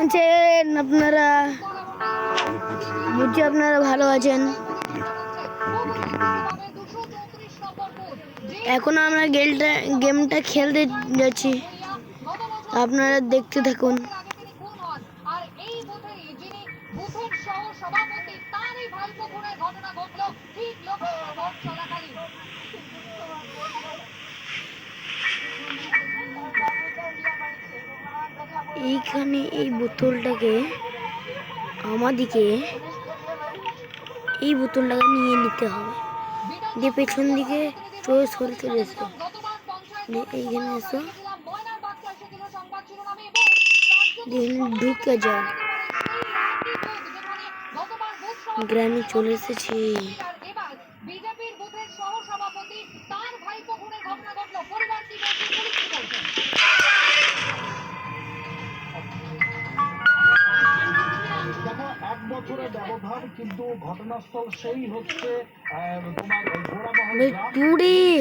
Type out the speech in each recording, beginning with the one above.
আছেন আপনারা? বুঝছি আপনারা ভালো আছেন। এখন আমরা গেমটা খেলতে যাচ্ছি, আপনারা দেখতে থাকুন। এইখানে এই বোতলটাকে আমাদেরকে নিয়ে নিতে হবে। দিয়ে পেছন দিকে সরে চলে এসো, এইখানে এসো, ঢুকে যাও। গ্রামে চলে এসেছি। এক বছরের ব্যবধান, কিন্তু ঘটনাস্থল সেই হচ্ছে তোমার ঘোড়ামহল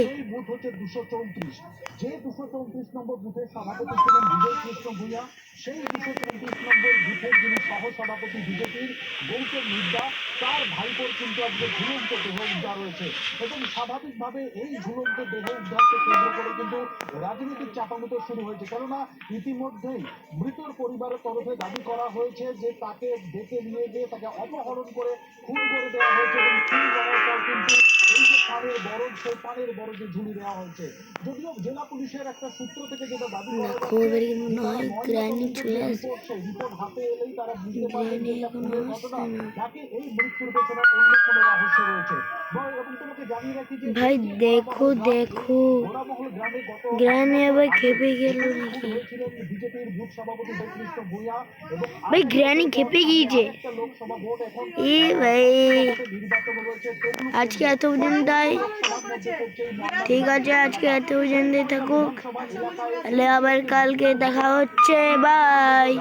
সেই বুথ হচ্ছে 234। যে 234 নম্বর বুথের সভাপতি ছিলেন বিজয় কৃষ্ণ ভূঁইয়া, সেই 234 নম্বর বুথের যিনি সহসভাপতি বিজেপির গৌতম মিদ্যা, তার ভাইপোর কিন্তু আজকে ঝুলন্ত দেহ উদ্ধার হয়েছে। এবং স্বাভাবিকভাবে এই ঝুলন্ত দেহ উদ্ধারকে কেন্দ্র করে কিন্তু রাজনৈতিক চাপানুতো শুরু হয়েছে। কেননা ইতিমধ্যেই মৃতর পরিবারের তরফে দাবি করা হয়েছে যে তাকে ডেকে নিয়ে গিয়ে তাকে অপহরণ করে খুন করে দেওয়া হয়েছে, এবং খুন করার পর কিন্তু এই যে পানের বরফ, সেই পানের বরফে ঝুলি দেওয়া হয়েছে। যদিও জেলা পুলিশের একটা সূত্র থেকে যেটা দাবি করা রিপোর্ট হাতে এলেই তারা বুঝতে পারবেন যে এটা খুনের ঘটনা নাকি এই মৃত্যুর পেছনে অন্য কোনো রহস্য রয়েছে। এবং তোমাকে জানিয়ে রাখি যে ভাই দেখো গ্রামে আবার খেপে গেল নাকি? ভাই গ্রানি খেপে গিয়েছে। এ ভাই আজকে এত পর্যন্ত, ঠিক আছে আজকে এত পর্যন্ত থাকুক, তাহলে আবার কালকে দেখা হচ্ছে। বাই।